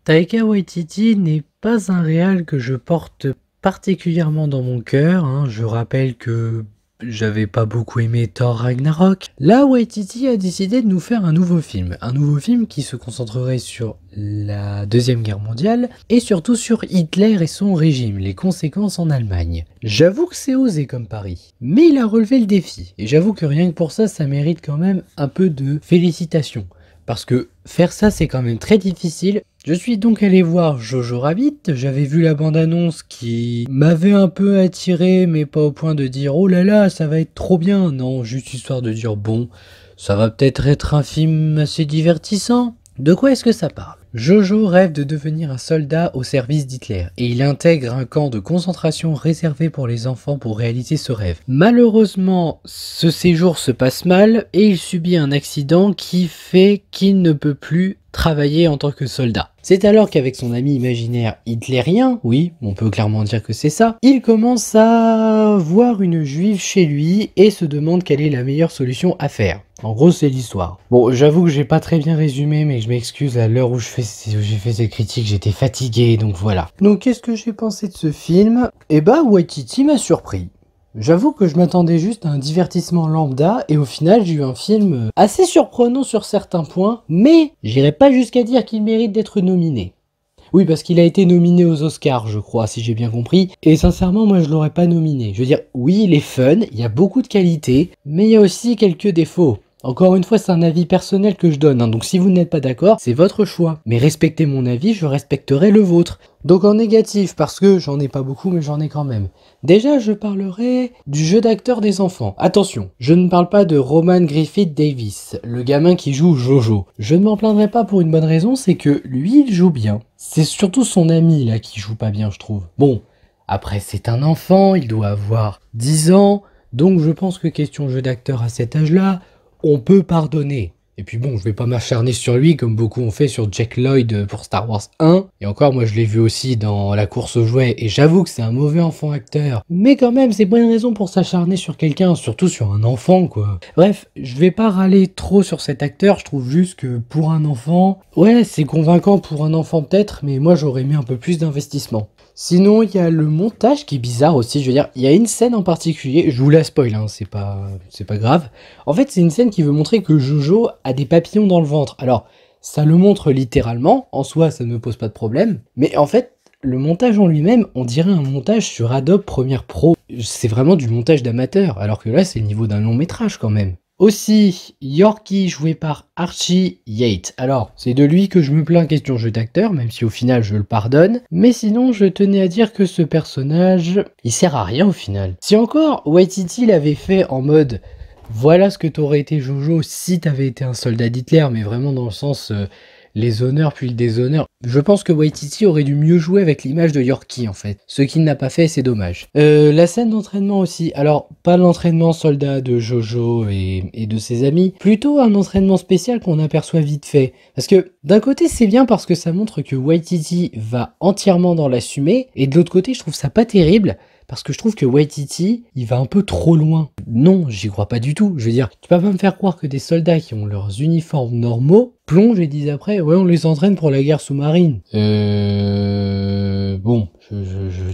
Taika Waititi n'est pas un réal que je porte particulièrement dans mon cœur, hein. Je rappelle que j'avais pas beaucoup aimé Thor Ragnarok. Là, Waititi a décidé de nous faire un nouveau film. Un nouveau film qui se concentrerait sur la Deuxième Guerre mondiale et surtout sur Hitler et son régime, les conséquences en Allemagne. J'avoue que c'est osé comme pari, mais il a relevé le défi. Et j'avoue que rien que pour ça, ça mérite quand même un peu de félicitations. Parce que faire ça, c'est quand même très difficile. Je suis donc allé voir Jojo Rabbit, j'avais vu la bande-annonce qui m'avait un peu attiré, mais pas au point de dire « Oh là là, ça va être trop bien !» Non, juste histoire de dire « Bon, ça va peut-être être un film assez divertissant !» De quoi est-ce que ça parle? Jojo rêve de devenir un soldat au service d'Hitler et il intègre un camp de concentration réservé pour les enfants pour réaliser ce rêve. Malheureusement, ce séjour se passe mal et il subit un accident qui fait qu'il ne peut plus travailler en tant que soldat. C'est alors qu'avec son ami imaginaire hitlérien, oui, on peut clairement dire que c'est ça, il commence à voir une juive chez lui et se demande quelle est la meilleure solution à faire. En gros, c'est l'histoire. Bon, j'avoue que j'ai pas très bien résumé, mais je m'excuse, à l'heure où j'ai fait cette critique, j'étais fatigué, donc voilà. Donc, qu'est-ce que j'ai pensé de ce film? Eh bah, Waititi m'a surpris. J'avoue que je m'attendais juste à un divertissement lambda et au final j'ai eu un film assez surprenant sur certains points, mais j'irai pas jusqu'à dire qu'il mérite d'être nominé. Oui, parce qu'il a été nominé aux Oscars, je crois, si j'ai bien compris, et sincèrement, moi je l'aurais pas nominé. Je veux dire, oui, il est fun, il y a beaucoup de qualités, mais il y a aussi quelques défauts. Encore une fois, c'est un avis personnel que je donne, hein, donc si vous n'êtes pas d'accord, c'est votre choix. Mais respectez mon avis, je respecterai le vôtre. Donc en négatif, parce que j'en ai pas beaucoup, mais j'en ai quand même. Déjà, je parlerai du jeu d'acteur des enfants. Attention, je ne parle pas de Roman Griffith Davis, le gamin qui joue Jojo. Je ne m'en plaindrai pas pour une bonne raison, c'est que lui, il joue bien. C'est surtout son ami là qui joue pas bien, je trouve. Bon, après c'est un enfant, il doit avoir 10 ans, donc je pense que question jeu d'acteur à cet âge-là, on peut pardonner. Et puis bon, je vais pas m'acharner sur lui comme beaucoup ont fait sur Jack Lloyd pour Star Wars 1. Et encore, moi je l'ai vu aussi dans La course aux jouets et j'avoue que c'est un mauvais enfant acteur. Mais quand même, c'est pas une raison pour s'acharner sur quelqu'un, surtout sur un enfant quoi. Bref, je vais pas râler trop sur cet acteur, je trouve juste que pour un enfant, ouais, c'est convaincant pour un enfant peut-être, mais moi j'aurais mis un peu plus d'investissement. Sinon, il y a le montage qui est bizarre aussi. Je veux dire, il y a une scène en particulier, je vous la spoil, hein, c'est pas grave. En fait, c'est une scène qui veut montrer que Jojo a des papillons dans le ventre. Alors, ça le montre littéralement, en soi, ça ne me pose pas de problème. Mais en fait, le montage en lui-même, on dirait un montage sur Adobe Premiere Pro. C'est vraiment du montage d'amateur, alors que là, c'est le niveau d'un long métrage quand même. Aussi, Yorkie joué par Archie Yates. Alors, c'est de lui que je me plains question jeu d'acteur, même si au final je le pardonne. Mais sinon, je tenais à dire que ce personnage, il sert à rien au final. Si encore, Waititi l'avait fait en mode voilà ce que t'aurais été Jojo si t'avais été un soldat d'Hitler, mais vraiment dans le sens les honneurs puis le déshonneur. Je pense que Waititi aurait dû mieux jouer avec l'image de Yorkie en fait. Ce qu'il n'a pas fait, c'est dommage. La scène d'entraînement aussi. Alors, pas l'entraînement soldat de Jojo et de ses amis, plutôt un entraînement spécial qu'on aperçoit vite fait. Parce que d'un côté, c'est bien parce que ça montre que Waititi va entièrement dans l'assumer, et de l'autre côté, je trouve ça pas terrible. Parce que je trouve que Waititi, il va un peu trop loin. Non, j'y crois pas du tout. Je veux dire, tu peux pas me faire croire que des soldats qui ont leurs uniformes normaux plongent et disent après, ouais, on les entraîne pour la guerre sous-marine. Bon,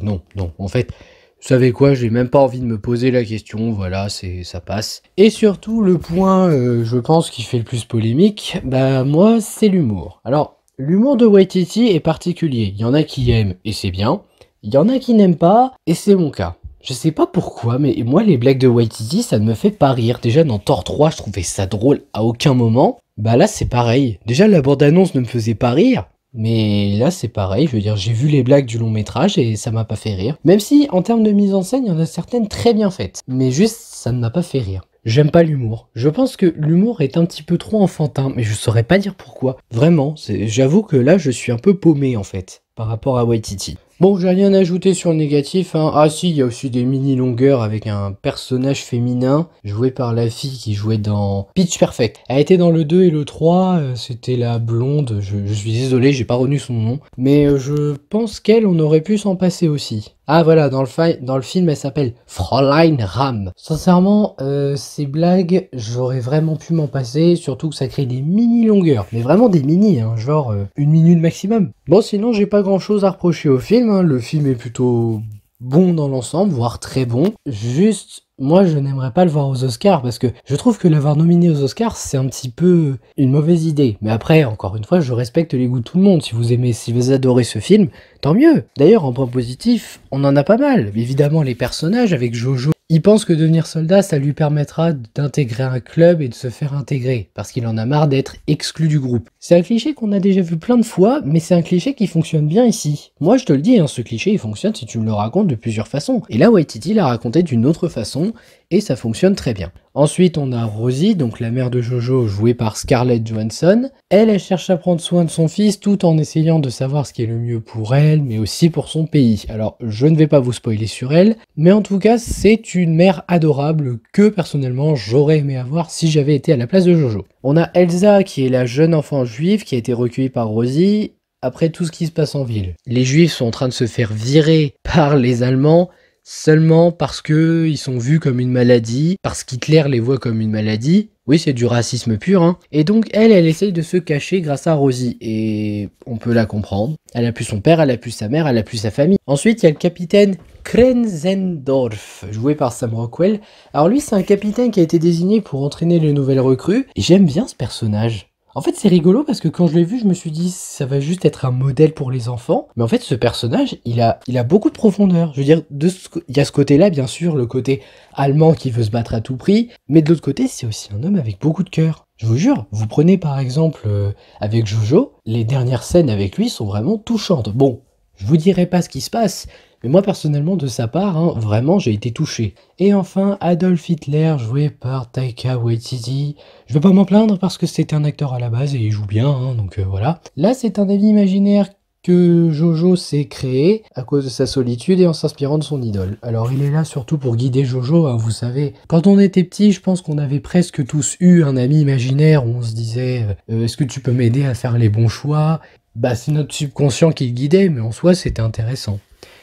non. En fait, vous savez quoi, j'ai même pas envie de me poser la question, voilà, ça passe. Et surtout, le point, je pense, qui fait le plus polémique, bah moi, c'est l'humour. Alors, l'humour de Waititi est particulier. Il y en a qui aiment, et c'est bien. Il y en a qui n'aiment pas, et c'est mon cas. Je sais pas pourquoi, mais moi, les blagues de Waititi, ça ne me fait pas rire. Déjà, dans Thor 3, je trouvais ça drôle à aucun moment. Bah là, c'est pareil. Déjà, la bande-annonce ne me faisait pas rire. Mais là, c'est pareil. Je veux dire, j'ai vu les blagues du long métrage et ça m'a pas fait rire. Même si, en termes de mise en scène, il y en a certaines très bien faites. Mais juste, ça ne m'a pas fait rire. J'aime pas l'humour. Je pense que l'humour est un petit peu trop enfantin, mais je saurais pas dire pourquoi. Vraiment, j'avoue que là, je suis un peu paumé, en fait, par rapport à Waititi. Bon, j'ai rien ajouté sur le négatif, hein. Ah si, il y a aussi des mini-longueurs avec un personnage féminin joué par la fille qui jouait dans Pitch Perfect. Elle était dans le 2 et le 3, c'était la blonde, je suis désolé, j'ai pas retenu son nom. Mais je pense qu'elle, on aurait pu s'en passer aussi. Ah voilà, dans le film, elle s'appelle Fräulein Ram. Sincèrement, ces blagues, j'aurais vraiment pu m'en passer, surtout que ça crée des mini-longueurs. Mais vraiment des mini, hein, genre 1 minute maximum. Bon, sinon, j'ai pas grand-chose à reprocher au film, hein. Le film est plutôt bon dans l'ensemble, voire très bon. Juste, moi, je n'aimerais pas le voir aux Oscars, parce que je trouve que l'avoir nominé aux Oscars, c'est un petit peu une mauvaise idée. Mais après, encore une fois, je respecte les goûts de tout le monde. Si vous aimez, si vous adorez ce film, tant mieux. D'ailleurs, en point positif, on en a pas mal. Évidemment, les personnages avec Jojo. Il pense que devenir soldat, ça lui permettra d'intégrer un club et de se faire intégrer, parce qu'il en a marre d'être exclu du groupe. C'est un cliché qu'on a déjà vu plein de fois, mais c'est un cliché qui fonctionne bien ici. Moi je te le dis, hein, ce cliché il fonctionne si tu me le racontes de plusieurs façons. Et là Waititi l'a raconté d'une autre façon, et ça fonctionne très bien. Ensuite on a Rosie, donc la mère de Jojo, jouée par Scarlett Johansson. Elle cherche à prendre soin de son fils tout en essayant de savoir ce qui est le mieux pour elle, mais aussi pour son pays. Alors je ne vais pas vous spoiler sur elle, mais en tout cas c'est une mère adorable que personnellement j'aurais aimé avoir si j'avais été à la place de Jojo. On a Elsa qui est la jeune enfant juive qui a été recueillie par Rosie après tout ce qui se passe en ville. Les juifs sont en train de se faire virer par les Allemands seulement parce que ils sont vus comme une maladie, parce qu'Hitler les voit comme une maladie. Oui, c'est du racisme pur, hein. Et donc, elle essaye de se cacher grâce à Rosie. Et on peut la comprendre. Elle a plus son père, elle a plus sa mère, elle a plus sa famille. Ensuite, il y a le capitaine Krenzendorf, joué par Sam Rockwell. Alors lui, c'est un capitaine qui a été désigné pour entraîner les nouvelles recrues. Et j'aime bien ce personnage. En fait, c'est rigolo parce que quand je l'ai vu, je me suis dit ça va juste être un modèle pour les enfants. Mais en fait, ce personnage, il a beaucoup de profondeur. Je veux dire, il y a ce côté-là, bien sûr, le côté allemand qui veut se battre à tout prix. Mais de l'autre côté, c'est aussi un homme avec beaucoup de cœur. Je vous jure, vous prenez par exemple avec Jojo, les dernières scènes avec lui sont vraiment touchantes. Bon, je vous dirai pas ce qui se passe, mais moi personnellement de sa part, hein, vraiment j'ai été touché. Et enfin Adolf Hitler joué par Taika Waititi. Je vais pas m'en plaindre parce que c'était un acteur à la base et il joue bien, hein, donc voilà. Là c'est un ami imaginaire que Jojo s'est créé à cause de sa solitude et en s'inspirant de son idole. Alors il est là surtout pour guider Jojo, hein, vous savez. Quand on était petit, je pense qu'on avait presque tous eu un ami imaginaire où on se disait est-ce que tu peux m'aider à faire les bons choix? Bah c'est notre subconscient qui le guidait, mais en soi c'était intéressant.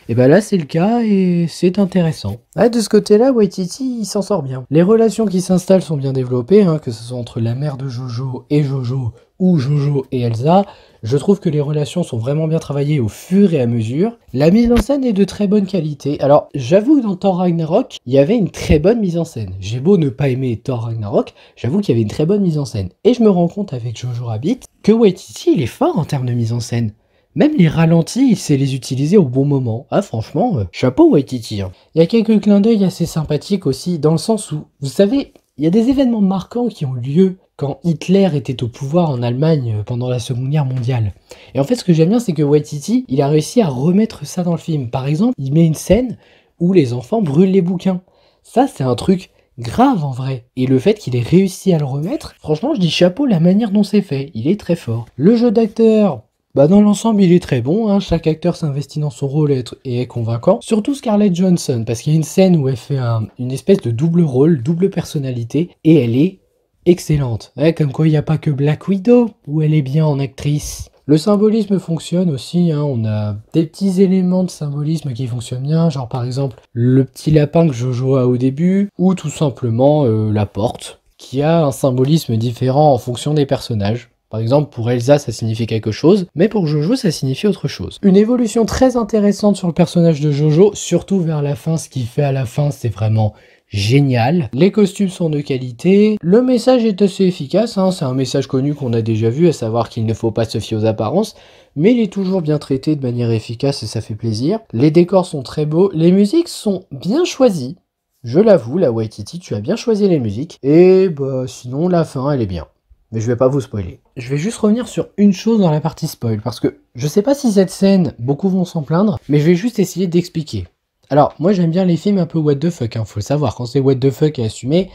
Et bah là c'est le cas et c'est intéressant. Ah, de ce côté-là, Waititi il s'en sort bien. Les relations qui s'installent sont bien développées, hein, que ce soit entre la mère de Jojo et Jojo ou Jojo et Elsa. Je trouve que les relations sont vraiment bien travaillées au fur et à mesure. La mise en scène est de très bonne qualité. Alors j'avoue que dans Thor Ragnarok, il y avait une très bonne mise en scène. J'ai beau ne pas aimer Thor Ragnarok, j'avoue qu'il y avait une très bonne mise en scène. Et je me rends compte avec Jojo Rabbit que Waititi il est fort en termes de mise en scène. Même les ralentis, il sait les utiliser au bon moment. Ah franchement, chapeau Waititi. Hein. Il y a quelques clins d'œil assez sympathiques aussi, dans le sens où, vous savez, il y a des événements marquants qui ont lieu quand Hitler était au pouvoir en Allemagne pendant la Seconde Guerre mondiale. Et en fait, ce que j'aime bien, c'est que Waititi, il a réussi à remettre ça dans le film. Par exemple, il met une scène où les enfants brûlent les bouquins. Ça, c'est un truc grave en vrai. Et le fait qu'il ait réussi à le remettre, franchement, je dis chapeau la manière dont c'est fait. Il est très fort. Le jeu d'acteur... Bah dans l'ensemble il est très bon, hein. Chaque acteur s'investit dans son rôle et est convaincant. Surtout Scarlett Johansson, parce qu'il y a une scène où elle fait une espèce de double rôle, double personnalité, et elle est excellente. Ouais, comme quoi il n'y a pas que Black Widow, où elle est bien en actrice. Le symbolisme fonctionne aussi, hein. On a des petits éléments de symbolisme qui fonctionnent bien, genre par exemple le petit lapin que Jojo a au début, ou tout simplement la porte, qui a un symbolisme différent en fonction des personnages. Par exemple, pour Elsa, ça signifie quelque chose, mais pour Jojo, ça signifie autre chose. Une évolution très intéressante sur le personnage de Jojo, surtout vers la fin. Ce qu'il fait à la fin, c'est vraiment génial. Les costumes sont de qualité. Le message est assez efficace, hein. C'est un message connu qu'on a déjà vu, à savoir qu'il ne faut pas se fier aux apparences, mais il est toujours bien traité de manière efficace et ça fait plaisir. Les décors sont très beaux, les musiques sont bien choisies. Je l'avoue, la Waititi, tu as bien choisi les musiques. Et bah sinon, la fin, elle est bien. Mais je vais pas vous spoiler. Je vais juste revenir sur une chose dans la partie spoil, parce que je sais pas si cette scène, beaucoup vont s'en plaindre, mais je vais juste essayer d'expliquer. Alors, moi j'aime bien les films un peu what the fuck, hein, faut le savoir, quand c'est what the fuck et assumé,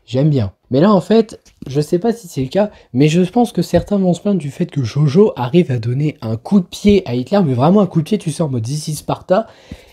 j'aime bien. Mais là, en fait, je sais pas si c'est le cas, mais je pense que certains vont se plaindre du fait que Jojo arrive à donner un coup de pied à Hitler, mais vraiment un coup de pied, tu sais, en mode This is Sparta,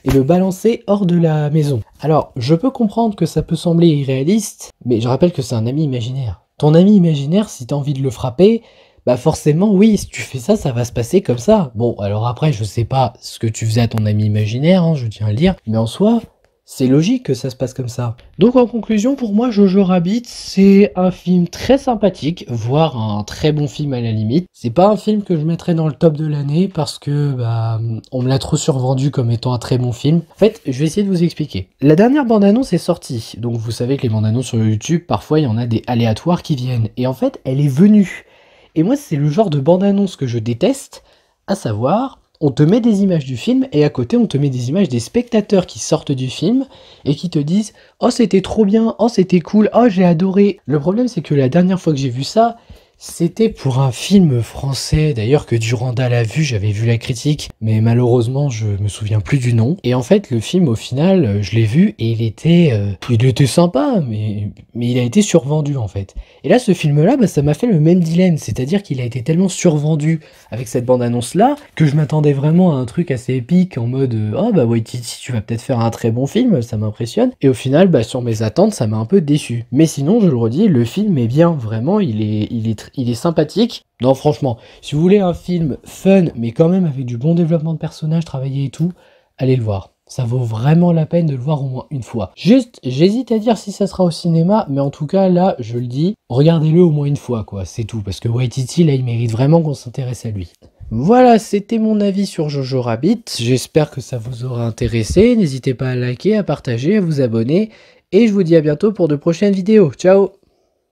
et le balancer hors de la maison. Alors, je peux comprendre que ça peut sembler irréaliste, mais je rappelle que c'est un ami imaginaire. Ton ami imaginaire, si t'as envie de le frapper, bah forcément, oui, si tu fais ça, ça va se passer comme ça. Bon, alors après, je sais pas ce que tu faisais à ton ami imaginaire, hein, je tiens à le dire, mais en soi, c'est logique que ça se passe comme ça. Donc en conclusion, pour moi, Jojo Rabbit, c'est un film très sympathique, voire un très bon film à la limite. C'est pas un film que je mettrais dans le top de l'année parce que bah on me l'a trop survendu comme étant un très bon film. En fait, je vais essayer de vous expliquer. La dernière bande-annonce est sortie, donc vous savez que les bandes-annonces sur YouTube, parfois il y en a des aléatoires qui viennent. Et en fait, elle est venue. Et moi, c'est le genre de bande-annonce que je déteste, à savoir, on te met des images du film et à côté, on te met des images des spectateurs qui sortent du film et qui te disent « Oh, c'était trop bien, oh, c'était cool, oh, j'ai adoré ». Le problème, c'est que la dernière fois que j'ai vu ça, c'était pour un film français, d'ailleurs que Durandal a vu, j'avais vu la critique, mais malheureusement je me souviens plus du nom. Et en fait le film au final, je l'ai vu et il était sympa, mais il a été survendu en fait. Et là ce film-là, bah, ça m'a fait le même dilemme, c'est-à-dire qu'il a été tellement survendu avec cette bande-annonce-là, que je m'attendais vraiment à un truc assez épique en mode oh bah Waititi, tu vas peut-être faire un très bon film, ça m'impressionne. Et au final, bah, sur mes attentes, ça m'a un peu déçu. Mais sinon, je le redis, le film est bien, vraiment, il est sympathique. Non, franchement, si vous voulez un film fun, mais quand même avec du bon développement de personnages, travaillé et tout, allez le voir. Ça vaut vraiment la peine de le voir au moins une fois. Juste, j'hésite à dire si ça sera au cinéma, mais en tout cas, là, je le dis, regardez-le au moins une fois, quoi, c'est tout. Parce que Waititi, là, il mérite vraiment qu'on s'intéresse à lui. Voilà, c'était mon avis sur Jojo Rabbit. J'espère que ça vous aura intéressé. N'hésitez pas à liker, à partager, à vous abonner. Et je vous dis à bientôt pour de prochaines vidéos. Ciao!